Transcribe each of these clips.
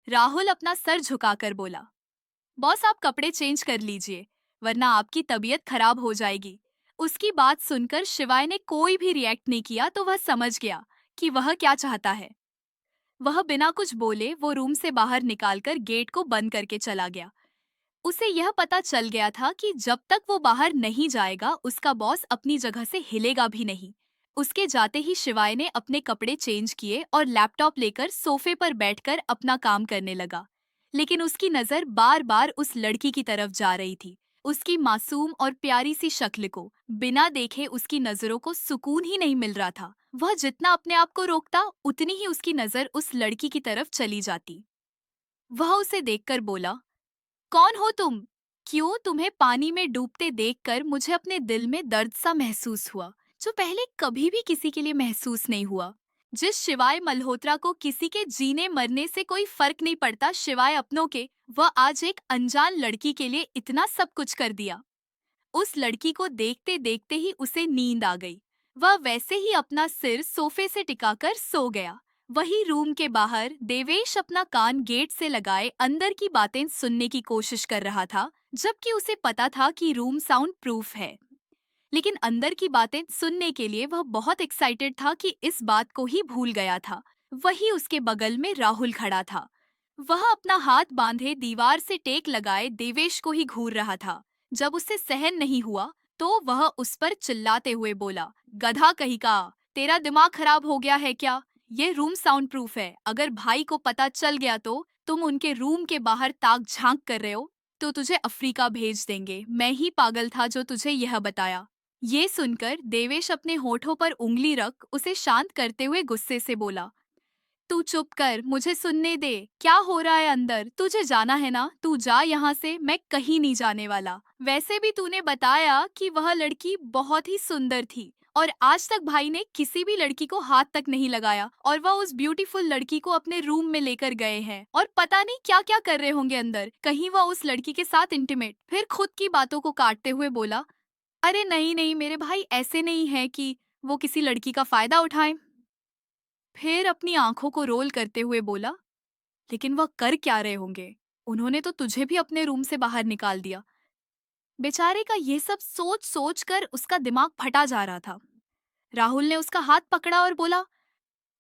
राहुल अपना सर झुकाकर बोला, बॉस आप कपड़े चेंज कर लीजिए, वरना आपकी तबीयत खराब हो जाएगी। उसकी बात सुनकर शिवाय ने कोई भी रिएक्ट नहीं किया तो वह समझ गया कि वह क्या चाहता है। वह बिना कुछ बोले वो रूम से बाहर निकालकर गेट को बंद करके चला गया। उसे यह पता चल गया था कि जब तक वो बाहर नहीं जाएगा उसका बॉस अपनी जगह से हिलेगा भी नहीं। उसके जाते ही शिवाय ने अपने कपड़े चेंज किए और लैपटॉप लेकर सोफे पर बैठकर अपना काम करने लगा। लेकिन उसकी नजर बार बार उस लड़की की तरफ जा रही थी। उसकी मासूम और प्यारी सी शक्ल को बिना देखे उसकी नजरों को सुकून ही नहीं मिल रहा था। वह जितना अपने आप को रोकता उतनी ही उसकी नजर उस लड़की की तरफ चली जाती। वह उसे देखकर बोला, कौन हो तुम? क्यों? तुम्हें पानी में डूबते देखकर मुझे अपने दिल में दर्द सा महसूस हुआ, जो पहले कभी भी किसी के लिए महसूस नहीं हुआ। जिस शिवाय मल्होत्रा को किसी के जीने मरने से कोई फर्क नहीं पड़ता शिवाय अपनों के, वह आज एक अनजान लड़की के लिए इतना सब कुछ कर दिया। उस लड़की को देखते देखते ही उसे नींद आ गई। वह वैसे ही अपना सिर सोफे से टिकाकर सो गया। वही रूम के बाहर देवेश अपना कान गेट से लगाए अंदर की बातें सुनने की कोशिश कर रहा था, जबकि उसे पता था कि रूम साउंड प्रूफ है। लेकिन अंदर की बातें सुनने के लिए वह बहुत एक्साइटेड था कि इस बात को ही भूल गया था। वही उसके बगल में राहुल खड़ा था। वह अपना हाथ बांधे दीवार से टेक लगाए देवेश को ही घूर रहा था। जब उसे सहन नहीं हुआ तो वह उस पर चिल्लाते हुए बोला, गधा कहीं का, तेरा दिमाग खराब हो गया है क्या? ये रूम साउंड प्रूफ है। अगर भाई को पता चल गया तो तुम उनके रूम के बाहर ताक झांक कर रहे हो तो तुझे अफ्रीका भेज देंगे। मैं ही पागल था जो तुझे यह बताया। ये सुनकर देवेश अपने होठों पर उंगली रख उसे शांत करते हुए गुस्से से बोला, तू चुप कर, मुझे सुनने दे। क्या हो रहा है अंदर? तुझे जाना है ना, तू जा यहाँ से, मैं कहीं नहीं जाने वाला। वैसे भी तूने बताया कि वह लड़की बहुत ही सुंदर थी और आज तक भाई ने किसी भी लड़की को हाथ तक नहीं लगाया और वह उस ब्यूटीफुल लड़की को अपने रूम में लेकर गए हैं और पता नहीं क्या क्या कर रहे होंगे अंदर। कहीं वह उस लड़की के साथ इंटीमेट। फिर खुद की बातों को काटते हुए बोला, अरे नहीं नहीं मेरे भाई, ऐसे नहीं है कि वो किसी लड़की का फायदा उठाएं। फिर अपनी आंखों को रोल करते हुए बोला, लेकिन वह कर क्या रहे होंगे? उन्होंने तो तुझे भी अपने रूम से बाहर निकाल दिया। बेचारे का ये सब सोच सोच कर उसका दिमाग फटा जा रहा था। राहुल ने उसका हाथ पकड़ा और बोला,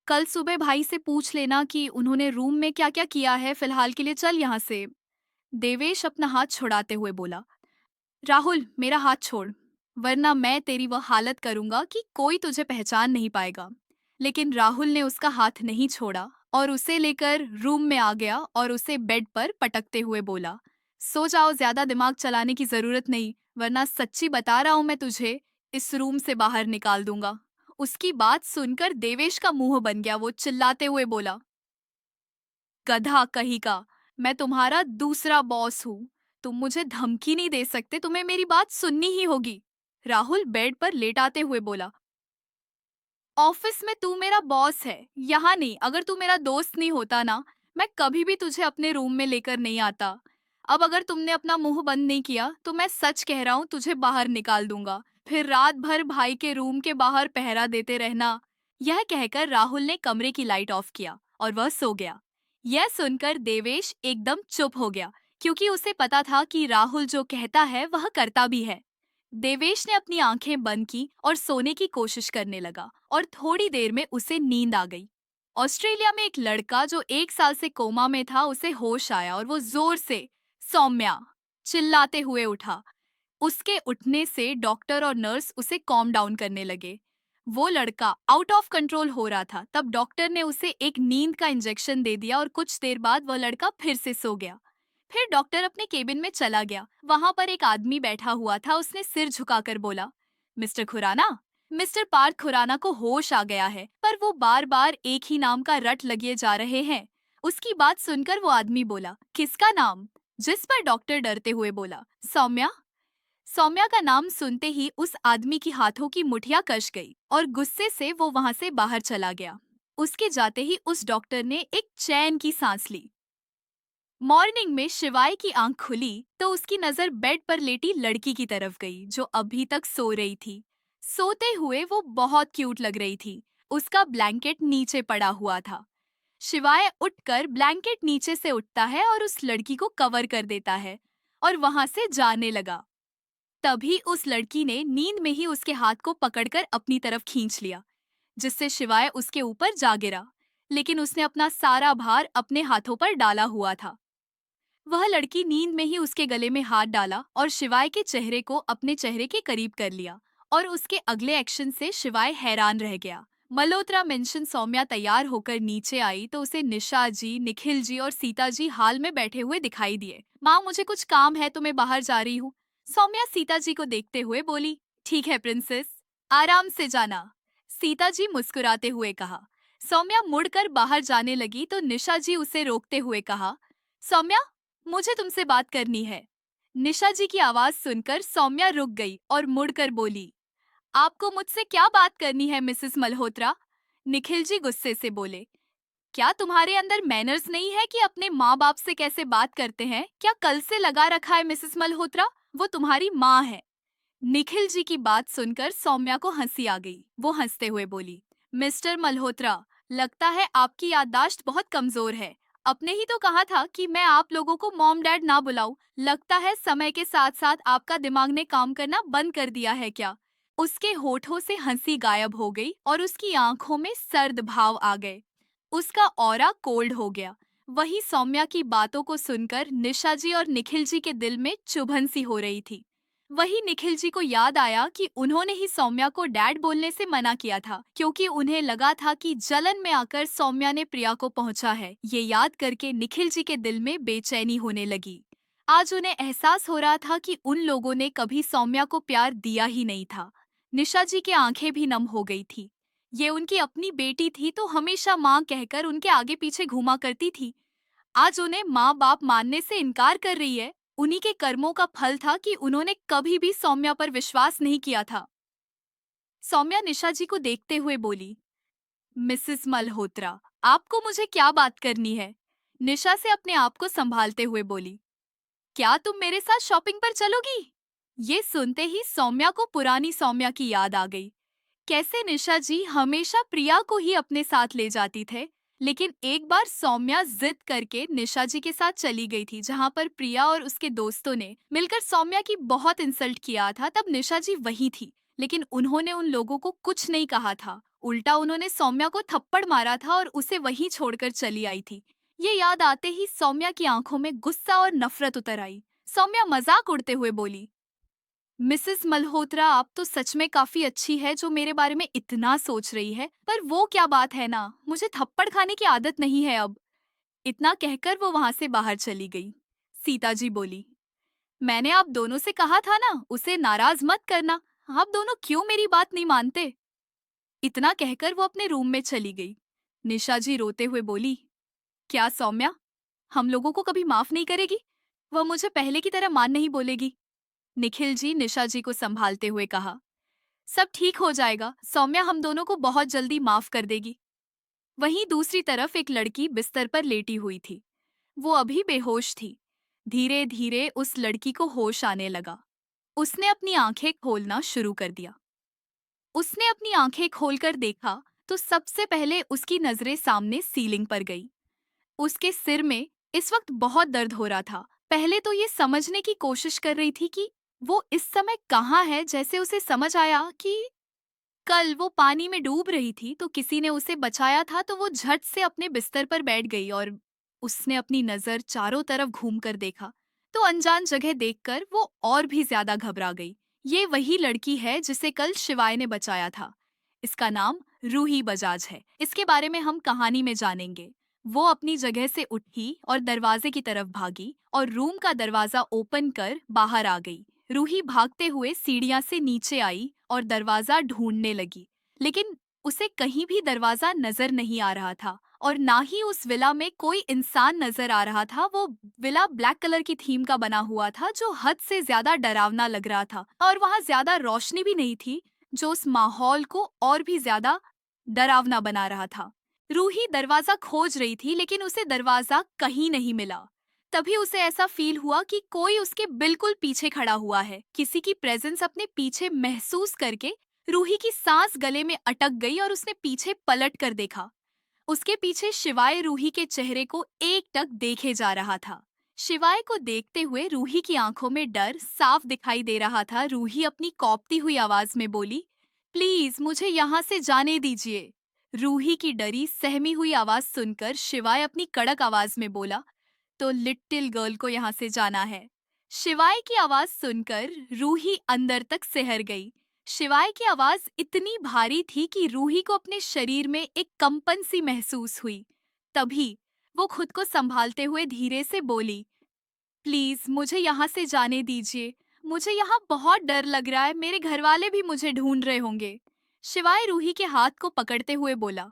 कल सुबह भाई से पूछ लेना कि उन्होंने रूम में क्या क्या किया है। फिलहाल के लिए चल यहाँ से। देवेश अपना हाथ छुड़ाते हुए बोला, राहुल मेरा हाथ छोड़, वरना मैं तेरी वह हालत करूंगा कि कोई तुझे पहचान नहीं पाएगा। लेकिन राहुल ने उसका हाथ नहीं छोड़ा और उसे लेकर रूम में आ गया और उसे बेड पर पटकते हुए बोला, सो जाओ, ज्यादा दिमाग चलाने की जरूरत नहीं, वरना सच्ची बता रहा हूं मैं तुझे इस रूम से बाहर निकाल दूंगा। उसकी बात सुनकर देवेश का मुंह बन गया। वो चिल्लाते हुए बोला, गधा कहीं का, मैं तुम्हारा दूसरा बॉस हूँ। तुम मुझे धमकी नहीं दे सकते, तुम्हें मेरी बात सुननी ही होगी। राहुल बेड पर लेटाते हुए बोला, ऑफिस में तू मेरा बॉस है, यहाँ नहीं। अगर तू मेरा दोस्त नहीं होता ना, मैं कभी भी तुझे अपने रूम में लेकर नहीं आता। अब अगर तुमने अपना मुंह बंद नहीं किया तो मैं सच कह रहा हूँ, तुझे बाहर निकाल दूंगा। फिर रात भर भाई के रूम के बाहर पहरा देते रहना। यह कहकर राहुल ने कमरे की लाइट ऑफ किया और वह सो गया। यह सुनकर देवेश एकदम चुप हो गया, क्योंकि उसे पता था कि राहुल जो कहता है वह करता भी है। देवेश ने अपनी आंखें बंद की और सोने की कोशिश करने लगा और थोड़ी देर में उसे नींद आ गई। ऑस्ट्रेलिया में एक लड़का जो 1 साल से कोमा में था, उसे होश आया और वो जोर से सौम्या चिल्लाते हुए उठा। उसके उठने से डॉक्टर और नर्स उसे कॉम डाउन करने लगे। वो लड़का आउट ऑफ कंट्रोल हो रहा था। तब डॉक्टर ने उसे एक नींद का इंजेक्शन दे दिया और कुछ देर बाद वह लड़का फिर से सो गया। फिर डॉक्टर अपने केबिन में चला गया। वहां पर एक आदमी बैठा हुआ था। उसने सिर झुकाकर बोला, मिस्टर खुराना। मिस्टर पार्थ खुराना को होश आ गया है, पर वो बार बार एक ही नाम का रट लगे जा रहे हैं। उसकी बात सुनकर वो आदमी बोला, किसका नाम? जिस पर डॉक्टर डरते हुए बोला, सौम्या। सौम्या का नाम सुनते ही उस आदमी की हाथों की मुठियां कस गई और गुस्से से वो वहां से बाहर चला गया। उसके जाते ही उस डॉक्टर ने एक चैन की सांस ली। मॉर्निंग में शिवाय की आंख खुली तो उसकी नजर बेड पर लेटी लड़की की तरफ गई, जो अभी तक सो रही थी। सोते हुए वो बहुत क्यूट लग रही थी। उसका ब्लैंकेट नीचे पड़ा हुआ था। शिवाय उठकर ब्लैंकेट नीचे से उठता है और उस लड़की को कवर कर देता है और वहां से जाने लगा। तभी उस लड़की ने नींद में ही उसके हाथ को पकड़कर अपनी तरफ खींच लिया, जिससे शिवाय उसके ऊपर जा गिरा। लेकिन उसने अपना सारा भार अपने हाथों पर डाला हुआ था। वह लड़की नींद में ही उसके गले में हाथ डाला और शिवाय के चेहरे को अपने चेहरे के करीब कर लिया और उसके अगले एक्शन से शिवाय हैरान रह गया। मल्होत्रा मेंशन सौम्या तैयार होकर नीचे आई तो उसे निशा जी, निखिल जी और सीता जी हाल में बैठे हुए दिखाई दिए। माँ, मुझे कुछ काम है तो मैं बाहर जा रही हूँ। सौम्या सीता जी को देखते हुए बोली। ठीक है प्रिंसेस, आराम से जाना, सीता जी मुस्कुराते हुए कहा। सौम्या मुड़कर बाहर जाने लगी तो निशा जी उसे रोकते हुए कहा, सौम्या, मुझे तुमसे बात करनी है। निशा जी की आवाज सुनकर सौम्या रुक गई और मुड़कर बोली, आपको मुझसे क्या बात करनी है मिसेस मल्होत्रा? निखिल जी गुस्से से बोले, क्या तुम्हारे अंदर मैनर्स नहीं है कि अपने माँ बाप से कैसे बात करते हैं? क्या कल से लगा रखा है मिसेस मल्होत्रा? वो तुम्हारी माँ है। निखिल जी की बात सुनकर सौम्या को हंसी आ गई। वो हंसते हुए बोली, मिस्टर मल्होत्रा, लगता है आपकी याददाश्त बहुत कमजोर है। आपने ही तो कहा था कि मैं आप लोगों को मॉम डैड ना बुलाऊं। लगता है समय के साथ साथ आपका दिमाग ने काम करना बंद कर दिया है क्या? उसके होठों से हंसी गायब हो गई और उसकी आंखों में सर्द भाव आ गए। उसका ऑरा कोल्ड हो गया। वही सौम्या की बातों को सुनकर निशा जी और निखिल जी के दिल में चुभन सी हो रही थी। वही निखिल जी को याद आया कि उन्होंने ही सौम्या को डैड बोलने से मना किया था, क्योंकि उन्हें लगा था कि जलन में आकर सौम्या ने प्रिया को पहुंचा है। ये याद करके निखिल जी के दिल में बेचैनी होने लगी। आज उन्हें एहसास हो रहा था कि उन लोगों ने कभी सौम्या को प्यार दिया ही नहीं था। निशा जी की आंखें भी नम हो गई थी। ये उनकी अपनी बेटी थी तो हमेशा माँ कहकर उनके आगे पीछे घूमा करती थी। आज उन्हें माँ बाप मानने से इनकार कर रही है। उन्हीं के कर्मों का फल था कि उन्होंने कभी भी सौम्या पर विश्वास नहीं किया था। सौम्या निशा जी को देखते हुए बोली, मिसेस मल्होत्रा, आपको मुझे क्या बात करनी है? निशा से अपने आप को संभालते हुए बोली, क्या तुम मेरे साथ शॉपिंग पर चलोगी? ये सुनते ही सौम्या को पुरानी सौम्या की याद आ गई। कैसे निशा जी हमेशा प्रिया को ही अपने साथ ले जाती थे। लेकिन एक बार सौम्या जिद करके निशा जी के साथ चली गई थी, जहां पर प्रिया और उसके दोस्तों ने मिलकर सौम्या की बहुत इंसल्ट किया था। तब निशा जी वही थी, लेकिन उन्होंने उन लोगों को कुछ नहीं कहा था। उल्टा उन्होंने सौम्या को थप्पड़ मारा था और उसे वहीं छोड़कर चली आई थी। ये याद आते ही सौम्या की आंखों में गुस्सा और नफरत उतर आई। सौम्या मजाक उड़ते हुए बोली, मिसेस मल्होत्रा, आप तो सच में काफी अच्छी है जो मेरे बारे में इतना सोच रही है, पर वो क्या बात है ना, मुझे थप्पड़ खाने की आदत नहीं है अब। इतना कहकर वो वहां से बाहर चली गई। सीता जी बोली, मैंने आप दोनों से कहा था ना उसे नाराज मत करना। आप दोनों क्यों मेरी बात नहीं मानते? इतना कहकर वो अपने रूम में चली गई। निशा जी रोते हुए बोली, क्या सौम्या हम लोगों को कभी माफ नहीं करेगी? वह मुझे पहले की तरह मान नहीं बोलेगी? निखिल जी निशा जी को संभालते हुए कहा, सब ठीक हो जाएगा, सौम्या हम दोनों को बहुत जल्दी माफ कर देगी। वहीं दूसरी तरफ एक लड़की बिस्तर पर लेटी हुई थी। वो अभी बेहोश थी। धीरे धीरे उस लड़की को होश आने लगा। उसने अपनी आंखें खोलना शुरू कर दिया। उसने अपनी आंखें खोलकर देखा तो सबसे पहले उसकी नजरें सामने सीलिंग पर गई। उसके सिर में इस वक्त बहुत दर्द हो रहा था। पहले तो ये समझने की कोशिश कर रही थी कि वो इस समय कहाँ है। जैसे उसे समझ आया कि कल वो पानी में डूब रही थी तो किसी ने उसे बचाया था, तो वो झट से अपने बिस्तर पर बैठ गई और उसने अपनी नजर चारों तरफ घूमकर देखा तो अनजान जगह देखकर वो और भी ज्यादा घबरा गई। ये वही लड़की है जिसे कल शिवाय ने बचाया था। इसका नाम रूही बजाज है। इसके बारे में हम कहानी में जानेंगे। वो अपनी जगह से उठी और दरवाजे की तरफ भागी और रूम का दरवाजा ओपन कर बाहर आ गई। रूही भागते हुए सीढ़ियां से नीचे आई और दरवाजा ढूंढने लगी, लेकिन उसे कहीं भी दरवाजा नजर नहीं आ रहा था और ना ही उस विला में कोई इंसान नजर आ रहा था। वो विला ब्लैक कलर की थीम का बना हुआ था जो हद से ज्यादा डरावना लग रहा था और वहां ज्यादा रोशनी भी नहीं थी, जो उस माहौल को और भी ज्यादा डरावना बना रहा था। रूही दरवाजा खोज रही थी लेकिन उसे दरवाजा कहीं नहीं मिला। तभी उसे ऐसा फील हुआ कि कोई उसके बिल्कुल पीछे खड़ा हुआ है। किसी की प्रेजेंस अपने पीछे महसूस करके रूही की सांस गले में अटक गई और उसने पीछे पलट कर देखा। उसके पीछे शिवाय रूही के चेहरे को एकटक देखे जा रहा था। शिवाय को देखते हुए रूही की आंखों में डर साफ दिखाई दे रहा था। रूही अपनी कौपती हुई आवाज में बोली, प्लीज मुझे यहाँ से जाने दीजिए। रूही की डरी सहमी हुई आवाज सुनकर शिवाय अपनी कड़क आवाज में बोला, तो लिटिल गर्ल को यहाँ से जाना है। शिवाय की आवाज सुनकर रूही अंदर तक सिहर गई। शिवाय की आवाज इतनी भारी थी कि रूही को अपने शरीर में एक कंपन सी महसूस हुई। तभी वो खुद को संभालते हुए धीरे से बोली, प्लीज मुझे यहाँ से जाने दीजिए। मुझे यहाँ बहुत डर लग रहा है। मेरे घर वाले भी मुझे ढूंढ रहे होंगे। शिवाय रूही के हाथ को पकड़ते हुए बोला,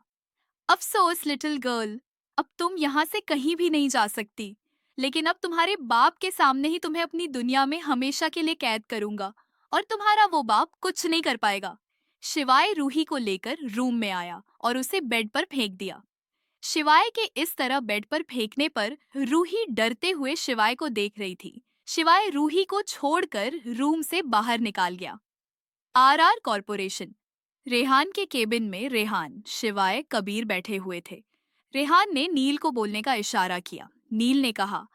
अफसोस लिटिल गर्ल, अब तुम यहाँ से कहीं भी नहीं जा सकती। लेकिन अब तुम्हारे बाप के सामने ही तुम्हें अपनी दुनिया में हमेशा के लिए कैद करूंगा और तुम्हारा वो बाप कुछ नहीं कर पाएगा। शिवाय रूही को लेकर रूम में आया और उसे बेड पर फेंक दिया। शिवाय के इस तरह बेड पर फेंकने पर रूही डरते हुए शिवाय को देख रही थी। शिवाय रूही को छोड़कर रूम से बाहर निकाल गया। RR corporation. रेहान के केबिन में रेहान, शिवाय, कबीर बैठे हुए थे। रेहान ने नील को बोलने का इशारा किया। नील ने कहा,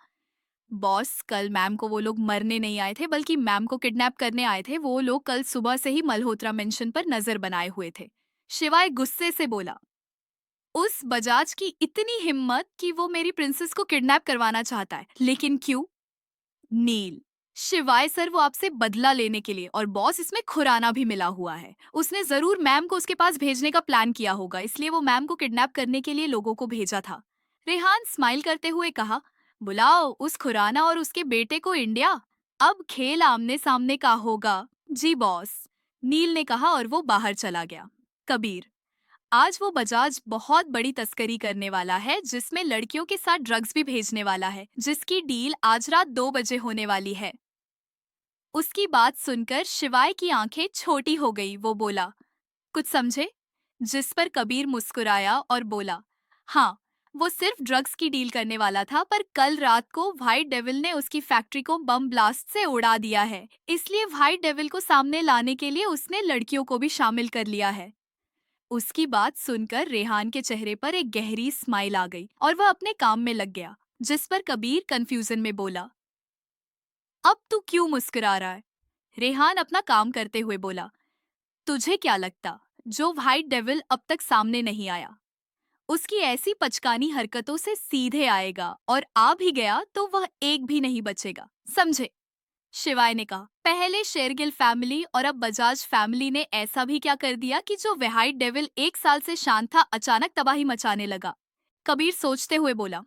बॉस, कल मैम को वो लोग मरने नहीं आए थे बल्कि मैम को किडनैप करने आए थे। वो लोग कल सुबह से ही मल्होत्रा मेंशन पर नजर बनाए हुए थे। शिवाय गुस्से से बोला, उस बजाज की इतनी हिम्मत कि वो मेरी प्रिंसेस को किडनैप करवाना चाहता है, लेकिन क्यों? नील, शिवाय सर, वो आपसे बदला लेने के लिए, और बॉस इसमें खुराना भी मिला हुआ है। उसने जरूर मैम को उसके पास भेजने का प्लान किया होगा, इसलिए वो मैम को किडनैप करने के लिए लोगों को भेजा था। रेहान स्माइल करते हुए कहा, बुलाओ उस खुराना और उसके बेटे को इंडिया। अब खेल आमने सामने का होगा। जी बॉस, नील ने कहा और वो बाहर चला गया। कबीर, आज वो बजाज बहुत बड़ी तस्करी करने वाला है जिसमें लड़कियों के साथ ड्रग्स भी भेजने वाला है, जिसकी डील आज रात 2 बजे होने वाली है। उसकी बात सुनकर शिवाय की आंखें छोटी हो गई। वो बोला, कुछ समझे? जिस पर कबीर मुस्कुराया और बोला, हाँ, वो सिर्फ ड्रग्स की डील करने वाला था, पर कल रात को व्हाइट डेविल ने उसकी फैक्ट्री को बम ब्लास्ट से उड़ा दिया है। इसलिए व्हाइट डेविल को सामने लाने के लिए उसने लड़कियों को भी शामिल कर लिया है। उसकी बात सुनकर रेहान के चेहरे पर एक गहरी स्माइल आ गई और वह अपने काम में लग गया। जिस पर कबीर कंफ्यूजन में बोला, अब तू क्यों मुस्कुरा रहा है? रेहान अपना काम करते हुए बोला, तुझे क्या लगता जो व्हाइट डेविल अब तक सामने नहीं आया, उसकी ऐसी पचकानी हरकतों से सीधे आएगा, और आ भी गया तो वह एक भी नहीं बचेगा, समझे? शिवाय ने कहा, पहले शेरगिल फैमिली और अब बजाज फैमिली ने ऐसा भी क्या कर दिया कि जो व्हाइट डेविल 1 साल से शांत था अचानक तबाही मचाने लगा? कबीर सोचते हुए बोला,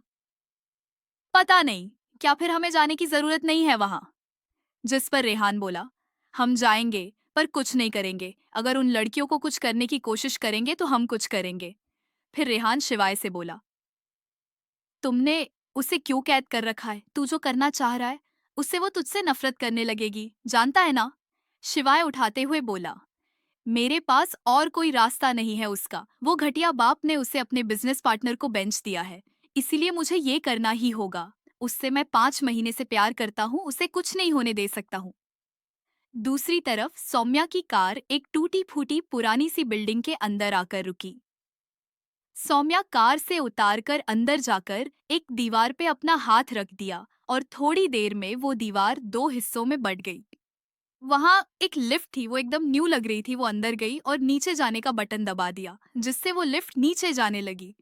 पता नहीं, क्या फिर हमें जाने की जरूरत नहीं है वहां? जिस पर रेहान बोला, हम जाएंगे पर कुछ नहीं करेंगे। अगर उन लड़कियों को कुछ करने की कोशिश करेंगे तो हम कुछ करेंगे। फिर रेहान शिवाय से बोला, तुमने उसे क्यों कैद कर रखा है? तू जो करना चाह रहा है उससे वो तुझसे नफरत करने लगेगी, जानता है ना? शिवाय उठाते हुए बोला, मेरे पास और कोई रास्ता नहीं है उसका। वो घटिया बाप ने उसे अपने बिजनेस पार्टनर को बेंच दिया है, इसीलिए मुझे ये करना ही होगा। उससे मैं 5 महीने से प्यार करता हूँ, उसे कुछ नहीं होने दे सकता हूँ। दूसरी तरफ सौम्या की कार एक टूटी फूटी पुरानी सी बिल्डिंग के अंदर आकर रुकी। सौम्या कार से उतारकर अंदर जाकर एक दीवार पे अपना हाथ रख दिया और थोड़ी देर में वो दीवार 2 हिस्सों में बट गई। वहां एक लिफ्ट थी, वो एकदम न्यू लग रही थी। वो अंदर गई और नीचे जाने का बटन दबा दिया, जिससे वो लिफ्ट नीचे जाने लगी।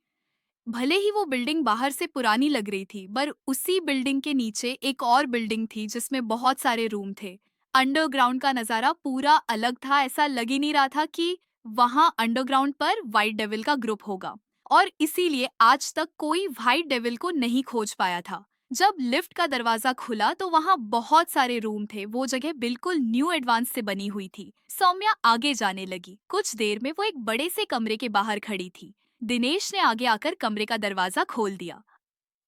भले ही वो बिल्डिंग बाहर से पुरानी लग रही थी, पर उसी बिल्डिंग के नीचे एक और बिल्डिंग थी जिसमें बहुत सारे रूम थे। अंडरग्राउंड का नजारा पूरा अलग था। ऐसा लग ही नहीं रहा था कि वहां अंडरग्राउंड पर व्हाइट डेविल का ग्रुप होगा, और इसीलिए आज तक कोई व्हाइट डेविल को नहीं खोज पाया था। जब लिफ्ट का दरवाजा खुला तो वहां बहुत सारे रूम थे। वो जगह बिल्कुल न्यू एडवांस से बनी हुई थी। सौम्या आगे जाने लगी। कुछ देर में वो एक बड़े से कमरे के बाहर खड़ी थी। दिनेश ने आगे आकर कमरे का दरवाजा खोल दिया।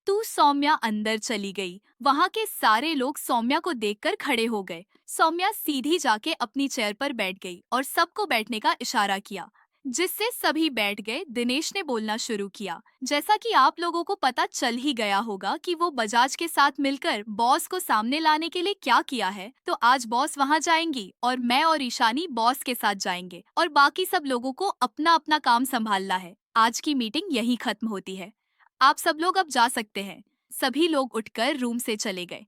तू सौम्या अंदर चली गई। वहां के सारे लोग सौम्या को देखकर खड़े हो गए। सौम्या सीधी जाके अपनी चेयर पर बैठ गई और सबको बैठने का इशारा किया, जिससे सभी बैठ गए। दिनेश ने बोलना शुरू किया, जैसा कि आप लोगों को पता चल ही गया होगा कि वो बजाज के साथ मिलकर बॉस को सामने लाने के लिए क्या किया है, तो आज बॉस वहां जाएंगी और मैं और ईशानी बॉस के साथ जाएंगे और बाकी सब लोगों को अपना अपना काम संभालना है। आज की मीटिंग यहीं खत्म होती है। आप सब लोग अब जा सकते हैं। सभी लोग उठकर रूम से चले गए।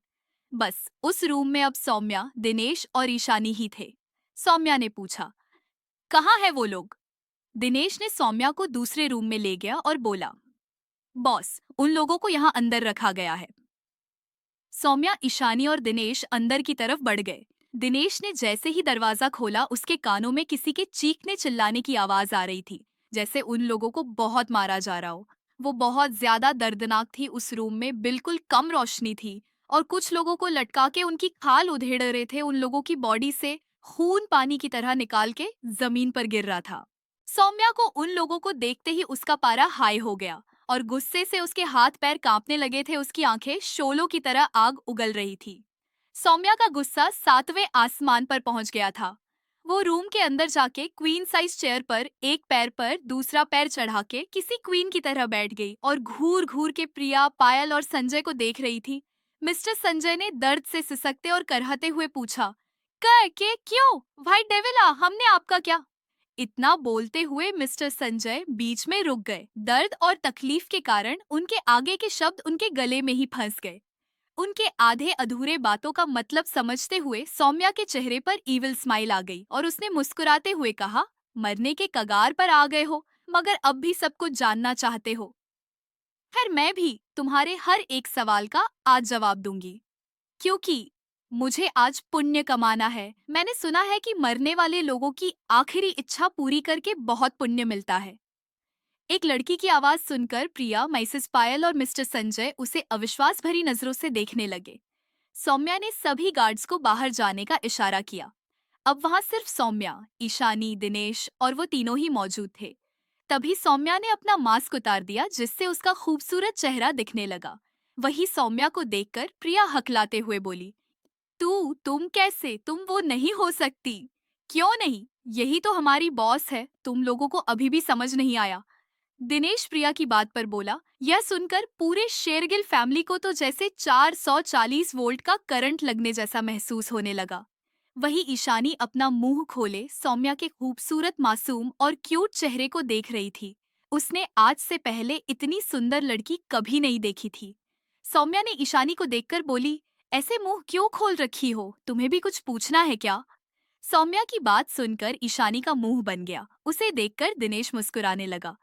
बस उस रूम में अब सौम्या, दिनेश और ईशानी ही थे। सौम्या ने पूछा, कहाँ है वो लोग? दिनेश ने सौम्या को दूसरे रूम में ले गया और बोला, बॉस, उन लोगों को यहाँ अंदर रखा गया है। सौम्या, ईशानी और दिनेश अंदर की तरफ बढ़ गए। दिनेश ने जैसे ही दरवाजा खोला, उसके कानों में किसी के चीखने चिल्लाने की आवाज आ रही थी, जैसे उन लोगों को बहुत मारा जा रहा हो। वो बहुत ज्यादा दर्दनाक थी। उस रूम में बिल्कुल कम रोशनी थी और कुछ लोगों को लटका के उनकी खाल उधेड़ रहे थे। उन लोगों की बॉडी से खून पानी की तरह निकाल के जमीन पर गिर रहा था। सौम्या को उन लोगों को देखते ही उसका पारा हाई हो गया और गुस्से से उसके हाथ पैर कांपने लगे थे। उसकी आंखें शोलों की तरह आग उगल रही थी। सौम्या का गुस्सा 7वें आसमान पर पहुंच गया था। वो रूम के अंदर जाके क्वीन साइज चेयर पर एक पैर पर दूसरा पैर चढ़ा के किसी क्वीन की तरह बैठ गई और घूर घूर के प्रिया, पायल और संजय को देख रही थी। मिस्टर संजय ने दर्द से सिसकते और करहते हुए पूछा, के क्यों? भाई डेविला, हमने आपका क्या? इतना बोलते हुए मिस्टर संजय बीच में रुक गए। दर्द और तकलीफ के कारण उनके आगे के शब्द उनके गले में ही फंस गए। उनके आधे अधूरे बातों का मतलब समझते हुए सौम्या के चेहरे पर ईविल स्माइल आ गई और उसने मुस्कुराते हुए कहा, मरने के कगार पर आ गए हो, मगर अब भी सब कुछ जानना चाहते हो। खैर, मैं भी तुम्हारे हर एक सवाल का आज जवाब दूंगी, क्योंकि मुझे आज पुण्य कमाना है। मैंने सुना है कि मरने वाले लोगों की आखिरी इच्छा पूरी करके बहुत पुण्य मिलता है। एक लड़की की आवाज सुनकर प्रिया, मिसेस पायल और मिस्टर संजय उसे अविश्वास भरी नजरों से देखने लगे। सौम्या ने सभी गार्ड्स को बाहर जाने का इशारा किया। अब वहां सिर्फ सौम्या, ईशानी, दिनेश और वो तीनों ही मौजूद थे। तभी सौम्या ने अपना मास्क उतार दिया, जिससे उसका खूबसूरत चेहरा दिखने लगा। वही सौम्या को देखकर प्रिया हकलाते हुए बोली, तुम कैसे? तुम वो नहीं हो सकती। क्यों नहीं? यही तो हमारी बॉस है। तुम लोगों को अभी भी समझ नहीं आया? दिनेश प्रिया की बात पर बोला। यह सुनकर पूरे शेरगिल फैमिली को तो जैसे 440 वोल्ट का करंट लगने जैसा महसूस होने लगा। वही ईशानी अपना मुंह खोले सौम्या के खूबसूरत, मासूम और क्यूट चेहरे को देख रही थी। उसने आज से पहले इतनी सुंदर लड़की कभी नहीं देखी थी। सौम्या ने ईशानी को देखकर बोली, ऐसे मुंह क्यों खोल रखी हो? तुम्हें भी कुछ पूछना है क्या? सौम्या की बात सुनकर ईशानी का मुंह बन गया। उसे देखकर दिनेश मुस्कुराने लगा।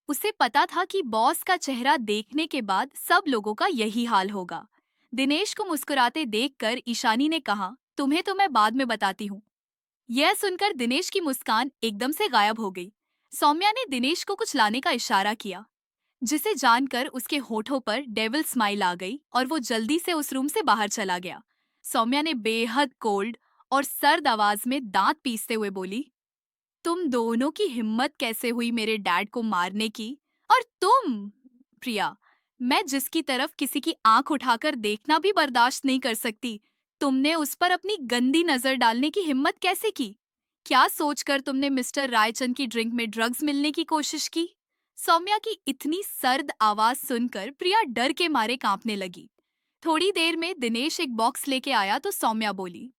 उसे पता था कि बॉस का चेहरा देखने के बाद सब लोगों का यही हाल होगा। दिनेश को मुस्कुराते देखकर ईशानी ने कहा, तुम्हें तो मैं बाद में बताती हूँ। यह सुनकर दिनेश की मुस्कान एकदम से गायब हो गई। सौम्या ने दिनेश को कुछ लाने का इशारा किया, जिसे जानकर उसके होठों पर डेविल स्माइल आ गई और वो जल्दी से उस रूम से बाहर चला गया। सौम्या ने बेहद कोल्ड और सर्द आवाज में दांत पीसते हुए बोली, तुम दोनों की हिम्मत कैसे हुई मेरे डैड को मारने की? और तुम, प्रिया, मैं जिसकी तरफ किसी की आंख उठाकर देखना भी बर्दाश्त नहीं कर सकती, तुमने उस पर अपनी गंदी नजर डालने की हिम्मत कैसे की? क्या सोचकर तुमने मिस्टर रायचंद की ड्रिंक में ड्रग्स मिलने की कोशिश की? सौम्या की इतनी सर्द आवाज सुनकर प्रिया डर के मारे कांपने लगी। थोड़ी देर में दिनेश एक बॉक्स लेके आया तो सौम्या बोली,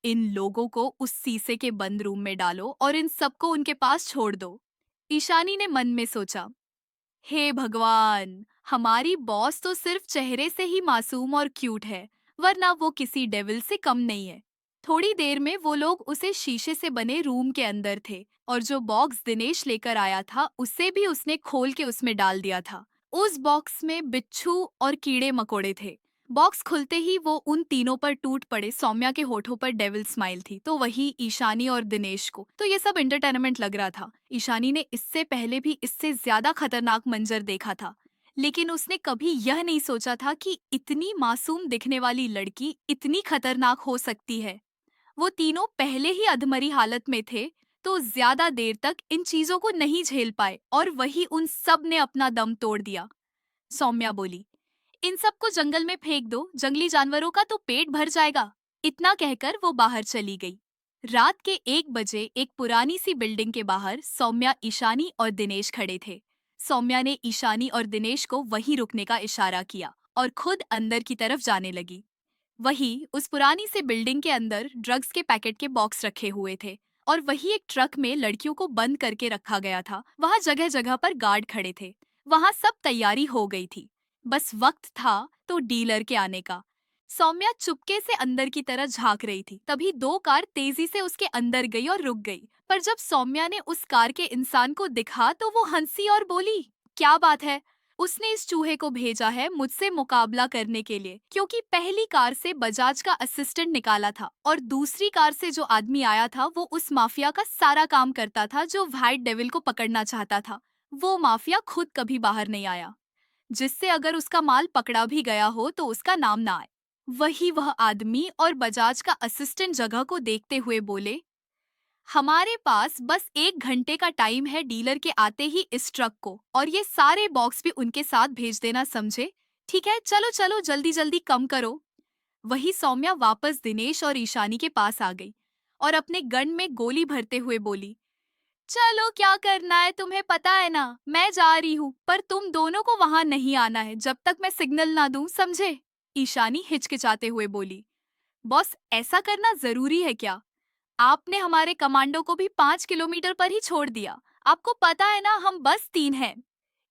इन लोगों को उस शीशे के बंद रूम में डालो और इन सबको उनके पास छोड़ दो। ईशानी ने मन में सोचा, हे भगवान, हमारी बॉस तो सिर्फ चेहरे से ही मासूम और क्यूट है, वरना वो किसी डेविल से कम नहीं है। थोड़ी देर में वो लोग उसे शीशे से बने रूम के अंदर थे और जो बॉक्स दिनेश लेकर आया था उसे भी उसने खोल के उसमें डाल दिया था। उस बॉक्स में बिच्छू और कीड़े मकोड़े थे। बॉक्स खुलते ही वो उन तीनों पर टूट पड़े। सौम्या के होठों पर डेविल स्माइल थी, तो वही ईशानी और दिनेश को तो ये सब एंटरटेनमेंट लग रहा था। ईशानी ने इससे पहले भी इससे ज्यादा खतरनाक मंजर देखा था, लेकिन उसने कभी यह नहीं सोचा था कि इतनी मासूम दिखने वाली लड़की इतनी खतरनाक हो सकती है। वो तीनों पहले ही अधमरी हालत में थे, तो ज्यादा देर तक इन चीजों को नहीं झेल पाए और वही उन सब ने अपना दम तोड़ दिया। सौम्या बोली, इन सबको जंगल में फेंक दो, जंगली जानवरों का तो पेट भर जाएगा। इतना कहकर वो बाहर चली गई। रात के 1 बजे एक पुरानी सी बिल्डिंग के बाहर सौम्या, ईशानी और दिनेश खड़े थे। सौम्या ने ईशानी और दिनेश को वहीं रुकने का इशारा किया और खुद अंदर की तरफ जाने लगी। वहीं उस पुरानी सी बिल्डिंग के अंदर ड्रग्स के पैकेट के बॉक्स रखे हुए थे और वही एक ट्रक में लड़कियों को बंद करके रखा गया था। वहाँ जगह जगह पर गार्ड खड़े थे। वहाँ सब तैयारी हो गई थी, बस वक्त था तो डीलर के आने का। सौम्या चुपके से अंदर की तरह झांक रही थी, तभी दो कार तेजी से उसके अंदर गई और रुक गई। पर जब सौम्या ने उस कार के इंसान को दिखा तो वो हंसी और बोली, क्या बात है, उसने इस चूहे को भेजा है मुझसे मुकाबला करने के लिए, क्योंकि पहली कार से बजाज का असिस्टेंट निकाला था और दूसरी कार से जो आदमी आया था वो उस माफिया का सारा काम करता था जो व्हाइट डेविल को पकड़ना चाहता था। वो माफिया खुद कभी बाहर नहीं आया, जिससे अगर उसका माल पकड़ा भी गया हो तो उसका नाम ना आए। वही वह आदमी और बजाज का असिस्टेंट जगह को देखते हुए बोले, हमारे पास बस 1 घंटे का टाइम है डीलर के आते ही इस ट्रक को, और ये सारे बॉक्स भी उनके साथ भेज देना, समझे? ठीक है, चलो चलो जल्दी जल्दी कम करो। वही सौम्या वापस दिनेश और ईशानी के पास आ गई और अपने गन में गोली भरते हुए बोली, चलो क्या करना है तुम्हें पता है ना, मैं जा रही हूँ, पर तुम दोनों को वहां नहीं आना है जब तक मैं सिग्नल ना दूं, समझे? ईशानी हिचकिचाते हुए बोली, बॉस ऐसा करना जरूरी है क्या? आपने हमारे कमांडो को भी 5 किलोमीटर पर ही छोड़ दिया। आपको पता है ना हम बस 3 हैं।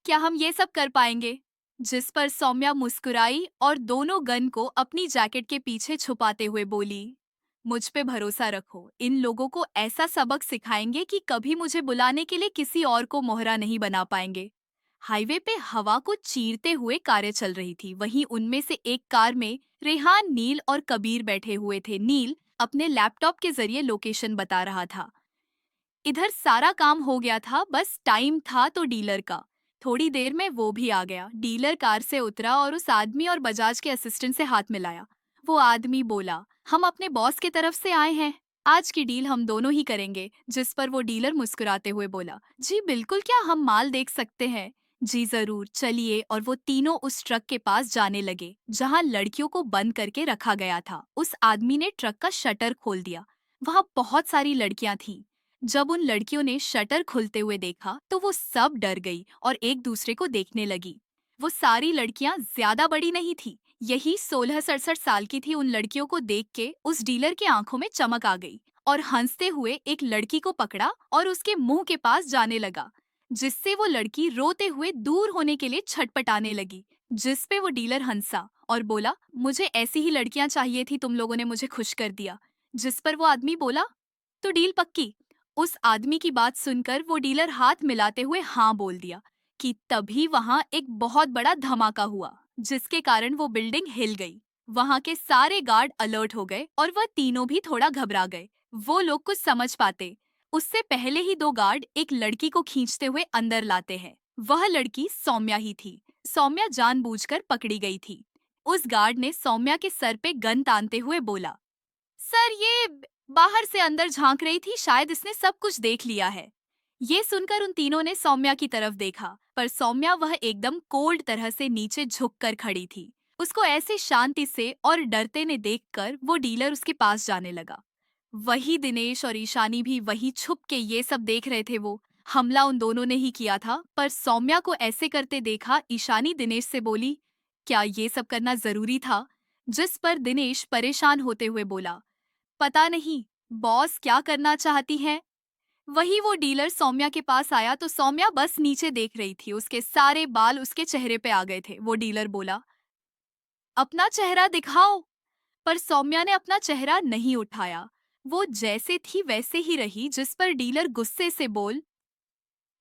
क्या हम ये सब कर पाएंगे? जिस पर सौम्या मुस्कुराई और दोनों गन को अपनी जैकेट के पीछे छुपाते हुए बोली, मुझ पे भरोसा रखो, इन लोगों को ऐसा सबक सिखाएंगे कि कभी मुझे बुलाने के लिए किसी और को मोहरा नहीं बना पाएंगे। हाईवे पे हवा को चीरते हुए कारें चल रही थी। वहीं उनमें से एक कार में रेहान, नील और कबीर बैठे हुए थे। नील अपने लैपटॉप के जरिए लोकेशन बता रहा था। इधर सारा काम हो गया था, बस टाइम था तो डीलर का। थोड़ी देर में वो भी आ गया। डीलर कार से उतरा और उस आदमी और बजाज के असिस्टेंट से हाथ मिलाया। वो आदमी बोला, हम अपने बॉस की तरफ से आए हैं, आज की डील हम दोनों ही करेंगे। जिस पर वो डीलर मुस्कुराते हुए बोला, जी बिल्कुल, क्या हम माल देख सकते हैं? जी जरूर, चलिए। और वो तीनों उस ट्रक के पास जाने लगे जहां लड़कियों को बंद करके रखा गया था। उस आदमी ने ट्रक का शटर खोल दिया। वहां बहुत सारी लड़कियां थीं। जब उन लड़कियों ने शटर खुलते हुए देखा तो वो सब डर गई और एक दूसरे को देखने लगी। वो सारी लड़कियां ज्यादा बड़ी नहीं थी, यही 16-67 साल की थी। उन लड़कियों को देख के उस डीलर की आंखों में चमक आ गई और हंसते हुए एक लड़की को पकड़ा और उसके मुंह के पास जाने लगा, जिससे वो लड़की रोते हुए दूर होने के लिए छटपटाने लगी। जिस पे वो डीलर हंसा और बोला, मुझे ऐसी ही लड़कियां चाहिए थी, तुम लोगों ने मुझे खुश कर दिया। जिस पर वो आदमी बोला, तो डील पक्की? उस आदमी की बात सुनकर वो डीलर हाथ मिलाते हुए हाँ बोल दिया कि तभी वहां एक बहुत बड़ा धमाका हुआ, जिसके कारण वो बिल्डिंग हिल गई। वहां के सारे गार्ड अलर्ट हो गए और वह तीनों भी थोड़ा घबरा गए। वो लोग कुछ समझ पाते उससे पहले ही दो गार्ड एक लड़की को खींचते हुए अंदर लाते हैं। वह लड़की सौम्या ही थी। सौम्या जानबूझकर पकड़ी गई थी। उस गार्ड ने सौम्या के सर पे गन तानते हुए बोला, सर ये बाहर से अंदर झांक रही थी, शायद इसने सब कुछ देख लिया है। ये सुनकर उन तीनों ने सौम्या की तरफ देखा, पर सौम्या वह एकदम कोल्ड तरह से नीचे झुककर खड़ी थी। उसको ऐसे शांति से और डरते ने देखकर वो डीलर उसके पास जाने लगा। वही दिनेश और ईशानी भी वही छुप के ये सब देख रहे थे। वो हमला उन दोनों ने ही किया था, पर सौम्या को ऐसे करते देखा ईशानी दिनेश से बोली, क्या ये सब करना जरूरी था? जिस पर दिनेश परेशान होते हुए बोला, पता नहीं बॉस क्या करना चाहती हैं। वही वो डीलर सौम्या के पास आया तो सौम्या बस नीचे देख रही थी। उसके सारे बाल उसके चेहरे पे आ गए थे। वो डीलर बोला, अपना चेहरा दिखाओ। पर सौम्या ने अपना चेहरा नहीं उठाया। वो जैसे थी वैसे ही रही। जिस पर डीलर गुस्से से बोल,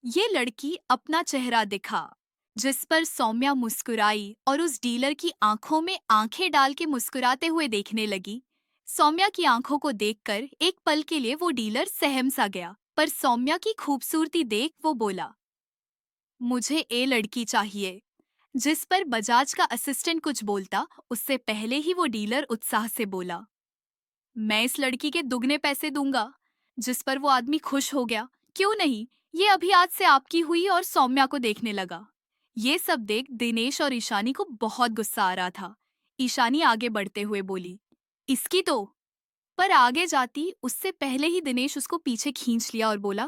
ये लड़की अपना चेहरा दिखा। जिस पर सौम्या मुस्कुराई और उस डीलर की आंखों में आंखें डाल के मुस्कुराते हुए देखने लगी। सौम्या की आंखों को देखकर एक पल के लिए वो डीलर सहम सा गया, पर सौम्या की खूबसूरती देख वो बोला, मुझे ए लड़की चाहिए। जिस पर बजाज का असिस्टेंट कुछ बोलता उससे पहले ही वो डीलर उत्साह से बोला, मैं इस लड़की के दुगने पैसे दूंगा। जिस पर वो आदमी खुश हो गया, क्यों नहीं, ये अभी आज से आपकी हुई, और सौम्या को देखने लगा। ये सब देख दिनेश और ईशानी को बहुत गुस्सा आ रहा था। ईशानी आगे बढ़ते हुए बोली, इसकी तो। पर आगे जाती उससे पहले ही दिनेश उसको पीछे खींच लिया और बोला,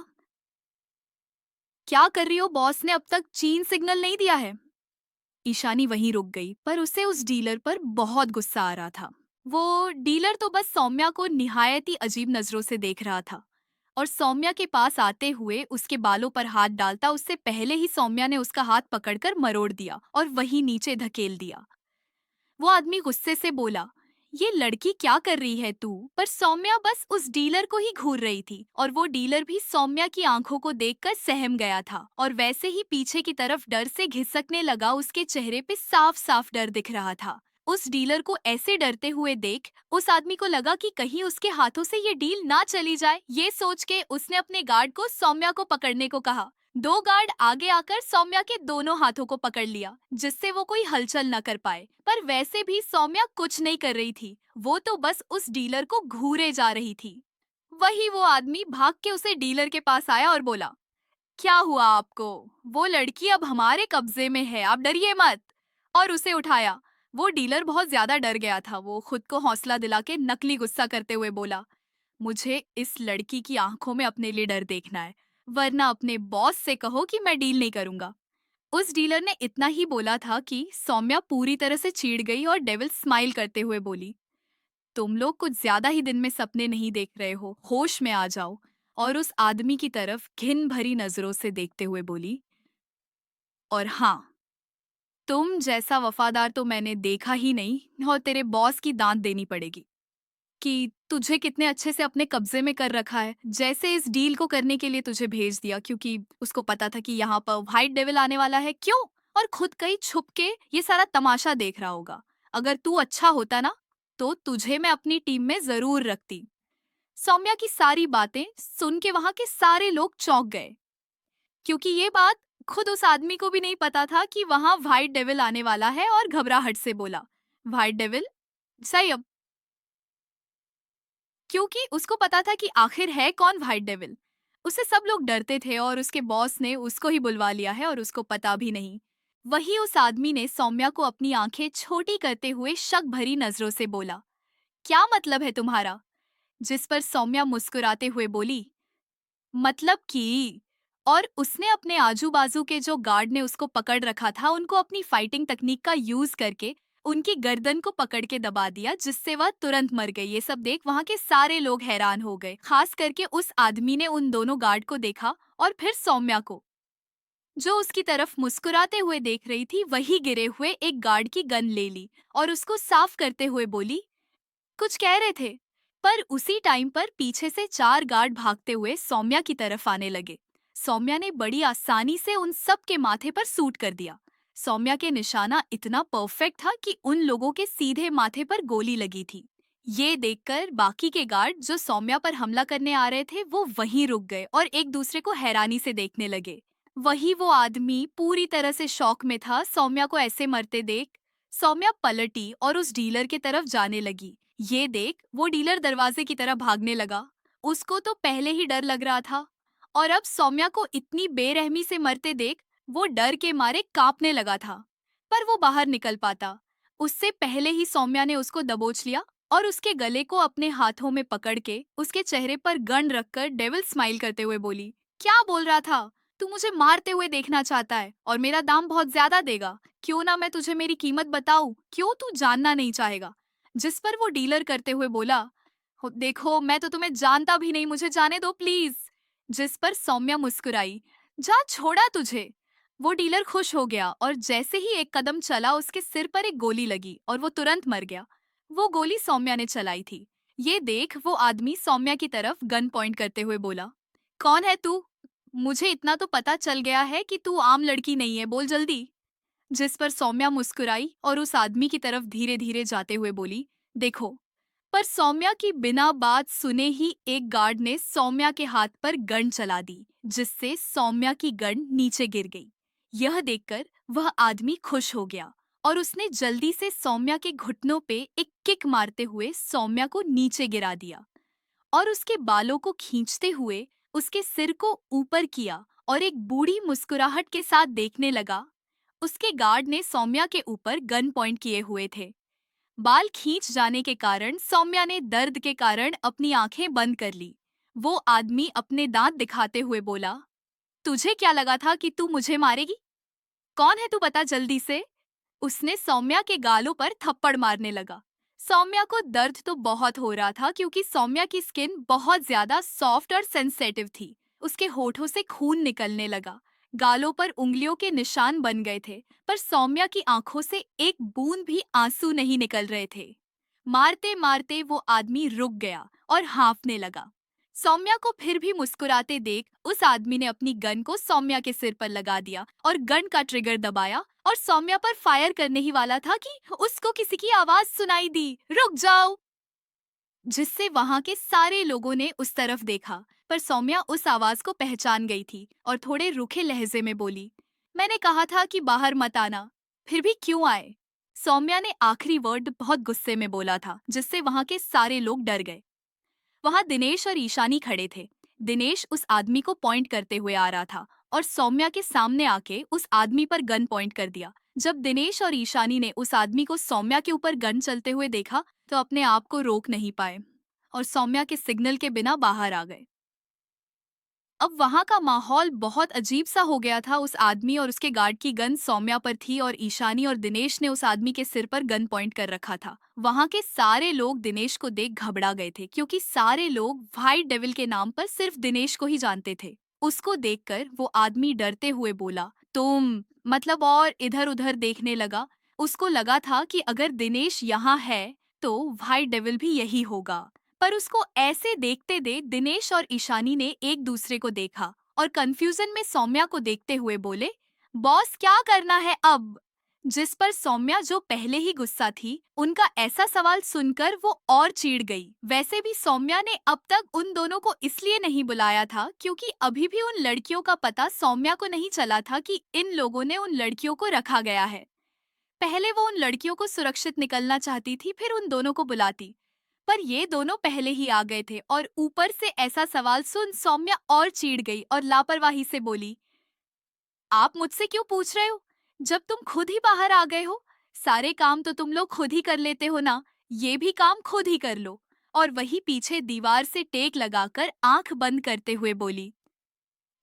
क्या कर रही हो, बॉस ने अब तक चीन सिग्नल नहीं दिया है। ईशानी वहीं रुक गई, पर उसे उस डीलर पर बहुत गुस्सा आ रहा था। वो डीलर तो बस सौम्या को निहायत ही अजीब नजरों से देख रहा था। और सौम्या के पास आते हुए उसके बालों पर हाथ डालता उससे पहले ही सौम्या ने उसका हाथ पकड़कर मरोड़ दिया और वहीं नीचे धकेल दिया। वो आदमी गुस्से से बोला, ये लड़की क्या कर रही है तू? पर सौम्या बस उस डीलर को ही घूर रही थी और वो डीलर भी सौम्या की आंखों को देखकर सहम गया था और वैसे ही पीछे की तरफ डर से घिसकने लगा। उसके चेहरे पे साफ साफ डर दिख रहा था। उस डीलर को ऐसे डरते हुए देख उस आदमी को लगा कि कहीं उसके हाथों से ये डील ना चली जाए। ये सोच के उसने अपने गार्ड को सौम्या को पकड़ने को कहा। दो गार्ड आगे आकर सौम्या के दोनों हाथों को पकड़ लिया जिससे वो कोई हलचल न कर पाए। पर वैसे भी सौम्या कुछ नहीं कर रही थी, वो तो बस उस डीलर को घूरे जा रही थी। वही वो आदमी भाग के उसे डीलर के पास आया और बोला, क्या हुआ आपको? वो लड़की अब हमारे कब्जे में है, आप डरिए मत। और उसे उठाया। वो डीलर बहुत ज्यादा डर गया था। वो खुद को हौसला दिला के नकली गुस्सा करते हुए बोला, मुझे इस लड़की की आंखों में अपने लिए डर देखना है, वरना अपने बॉस से कहो कि मैं डील नहीं करूंगा। उस डीलर ने इतना ही बोला था कि सौम्या पूरी तरह से चीड़ गई और डेविल स्माइल करते हुए बोली, तुम लोग कुछ ज्यादा ही दिन में सपने नहीं देख रहे हो, होश में आ जाओ। और उस आदमी की तरफ घिन भरी नजरों से देखते हुए बोली, और हाँ, तुम जैसा वफादार तो मैंने देखा ही नहीं और तेरे बॉस की दांत देनी पड़ेगी कि तुझे कितने अच्छे से अपने कब्जे में कर रखा है। जैसे इस डील को करने के लिए तुझे भेज दिया क्योंकि उसको पता था कि यहाँ पर व्हाइट डेविल आने वाला है, क्यों? और खुद कहीं छुप के ये सारा तमाशा देख रहा होगा। अगर तू अच्छा होता ना तो तुझे मैं अपनी टीम में जरूर रखती। सौम्या की सारी बातें सुन के वहां के सारे लोग चौंक गए क्योंकि ये बात खुद उस आदमी को भी नहीं पता था कि वहां व्हाइट डेविल आने वाला है। और घबराहट से बोला, व्हाइट डेविल? सही, अब क्योंकि उसको पता था कि आखिर है कौन व्हाइट डेविल। उससे सब लोग डरते थे और उसके बॉस ने उसको ही बुलवा लिया है और उसको पता भी नहीं। वही उस आदमी ने सौम्या को अपनी आंखें छोटी करते हुए शक भरी नजरों से बोला, क्या मतलब है तुम्हारा? जिस पर सौम्या मुस्कुराते हुए बोली, मतलब कि। और उसने अपने आजू बाजू के जो गार्ड ने उसको पकड़ रखा था उनको अपनी फाइटिंग तकनीक का यूज करके उनकी गर्दन को पकड़ के दबा दिया जिससे वह तुरंत मर गई। ये सब देख वहां के सारे लोग हैरान हो गए, खास करके उस आदमी ने उन दोनों गार्ड को देखा और फिर सौम्या को जो उसकी तरफ मुस्कुराते हुए देख रही थी। वही गिरे हुए एक गार्ड की गन ले ली और उसको साफ करते हुए बोली, कुछ कह रहे थे? पर उसी टाइम पर पीछे से चार गार्ड भागते हुए सौम्या की तरफ आने लगे। सौम्या ने बड़ी आसानी से उन सब के माथे पर सूट कर दिया। सौम्या के निशाना इतना परफेक्ट था कि उन लोगों के सीधे माथे पर गोली लगी थी। ये देखकर बाकी के गार्ड जो सौम्या पर हमला करने आ रहे थे वो वहीं रुक गए और एक दूसरे को हैरानी से देखने लगे। वही वो आदमी पूरी तरह से शॉक में था सौम्या को ऐसे मरते देख। सौम्या पलटी और उस डीलर की तरफ जाने लगी। ये देख वो डीलर दरवाजे की तरफ भागने लगा। उसको तो पहले ही डर लग रहा था और अब सौम्या को इतनी बेरहमी से मरते देख वो डर के मारे कांपने लगा था। पर वो बाहर निकल पाता उससे पहले ही सौम्या ने उसको दबोच लिया और उसके गले को अपने हाथों में पकड़ के उसके चेहरे पर गन रखकर डेविल स्माइल करते हुए बोली, क्या बोल रहा था? तू मुझे मारते हुए देखना चाहता है और मेरा दाम बहुत ज्यादा देगा। क्यों ना मैं तुझे मेरी कीमत बताऊं, क्यों तू जानना नहीं चाहेगा? जिस पर वो डीलर करते हुए बोला, देखो मैं तो तुम्हें जानता भी नहीं, मुझे जाने दो प्लीज। जिस पर सौम्या मुस्कुराई, जा छोड़ा तुझे। वो डीलर खुश हो गया और जैसे ही एक कदम चला उसके सिर पर एक गोली लगी और वो तुरंत मर गया। वो गोली सौम्या ने चलाई थी। ये देख वो आदमी सौम्या की तरफ गन पॉइंट करते हुए बोला, कौन है तू? मुझे इतना तो पता चल गया है कि तू आम लड़की नहीं है, बोल जल्दी। जिस पर सौम्या मुस्कुराई और उस आदमी की तरफ धीरे धीरे जाते हुए बोली, देखो। पर सौम्या की बिना बात सुने ही एक गार्ड ने सौम्या के हाथ पर गन चला दी जिससे सौम्या की गन नीचे गिर गई। यह देखकर वह आदमी खुश हो गया और उसने जल्दी से सौम्या के घुटनों पे एक किक मारते हुए सौम्या को नीचे गिरा दिया और उसके बालों को खींचते हुए उसके सिर को ऊपर किया और एक बूढ़ी मुस्कुराहट के साथ देखने लगा। उसके गार्ड ने सौम्या के ऊपर गन पॉइंट किए हुए थे। बाल खींच जाने के कारण सौम्या ने दर्द के कारण अपनी आंखें बंद कर ली। वो आदमी अपने दांत दिखाते हुए बोला, तुझे क्या लगा था कि तू मुझे मारेगी? कौन है तू, बता जल्दी से। उसने सौम्या के गालों पर थप्पड़ मारने लगा। सौम्या को दर्द तो बहुत हो रहा था क्योंकि सौम्या की स्किन बहुत ज्यादा सॉफ्ट और सेंसेटिव थी। उसके होठों से खून निकलने लगा, गालों पर उंगलियों के निशान बन गए थे, पर सौम्या की आंखों से एक बूंद भी आंसू नहीं निकल रहे थे। मारते मारते वो आदमी रुक गया और हाँफने लगा। सौम्या को फिर भी मुस्कुराते देख उस आदमी ने अपनी गन को सौम्या के सिर पर लगा दिया और गन का ट्रिगर दबाया और सौम्या पर फायर करने ही वाला था कि उसको किसी की आवाज सुनाई दी, रुक जाओ। जिससे वहां के सारे लोगों ने उस तरफ देखा, पर सौम्या उस आवाज को पहचान गई थी और थोड़े रूखे लहजे में बोली, मैंने कहा था कि बाहर मत आना, फिर भी क्यों आए? सौम्या ने आखिरी वर्ड बहुत गुस्से में बोला था, जिससे वहां के सारे लोग डर गए। वहां दिनेश और ईशानी खड़े थे। दिनेश उस आदमी को पॉइंट करते हुए आ रहा था और सौम्या के सामने आके उस आदमी पर गन पॉइंट कर दिया। जब दिनेश और ईशानी ने उस आदमी को सौम्या के ऊपर गन चलते हुए देखा तो अपने आप को रोक नहीं पाए और सौम्या के सिग्नल के बिना बाहर आ गए। अब वहां का माहौल बहुत अजीब सा हो गया था। उस आदमी और उसके गार्ड की गन सौम्या पर थी और ईशानी और दिनेश ने उस आदमी के सिर पर गन पॉइंट कर रखा था। वहां के सारे लोग दिनेश को देख घबरा गए थे क्योंकि सारे लोग व्हाइट डेविल के नाम पर सिर्फ दिनेश को ही जानते थे। उसको देखकर वो आदमी डरते हुए बोला, तुम मतलब, और इधर उधर देखने लगा। उसको लगा था कि अगर दिनेश यहाँ है तो व्हाइट डेविल भी यही होगा। पर उसको ऐसे देखते देख दिनेश और ईशानी ने एक दूसरे को देखा और कंफ्यूजन में सौम्या को देखते हुए बोले, बॉस क्या करना है अब? जिस पर सौम्या, जो पहले ही गुस्सा थी, उनका ऐसा सवाल सुनकर वो और चिढ़ गई। वैसे भी सौम्या ने अब तक उन दोनों को इसलिए नहीं बुलाया था क्योंकि अभी भी उन लड़कियों का पता सौम्या को नहीं चला था कि इन लोगों ने उन लड़कियों को रखा गया है। पहले वो उन लड़कियों को सुरक्षित निकलना चाहती थी, फिर उन दोनों को बुलाती। पर ये दोनों पहले ही आ गए थे और ऊपर से ऐसा सवाल सुन सौम्या और चिढ़ गई और लापरवाही से बोली, आप मुझसे क्यों पूछ रहे हो जब तुम खुद ही बाहर आ गए हो? सारे काम तो तुम लोग खुद ही कर लेते हो ना, ये भी काम खुद ही कर लो। और वही पीछे दीवार से टेक लगाकर आंख बंद करते हुए बोली,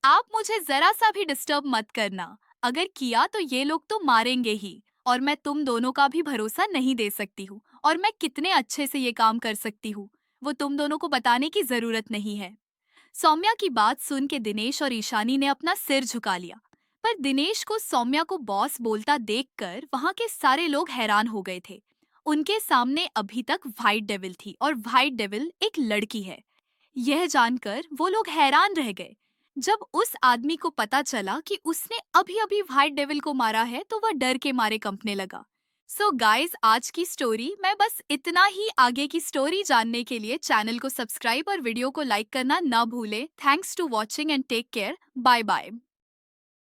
आप मुझे जरा सा भी डिस्टर्ब मत करना, अगर किया तो ये लोग तो मारेंगे ही। और मैं तुम दोनों का भी भरोसा नहीं दे सकती हूँ और मैं कितने अच्छे से ये काम कर सकती हूँ वो तुम दोनों को बताने की जरूरत नहीं है। सौम्या की बात सुन के दिनेश और ईशानी ने अपना सिर झुका लिया। पर दिनेश को सौम्या को बॉस बोलता देखकर वहां के सारे लोग हैरान हो गए थे। उनके सामने अभी तक व्हाइट डेविल थी और व्हाइट डेविल एक लड़की है। यह जानकर वो लोग हैरान रह गए। जब उस आदमी को पता चला कि उसने अभी अभी व्हाइट डेविल को मारा है तो वह डर के मारे कंपने लगा। सो गाइस, आज की स्टोरी मैं बस इतना ही। आगे की स्टोरी जानने के लिए चैनल को सब्सक्राइब और वीडियो को लाइक करना ना भूलें। Thanks to watching and take care. Bye bye.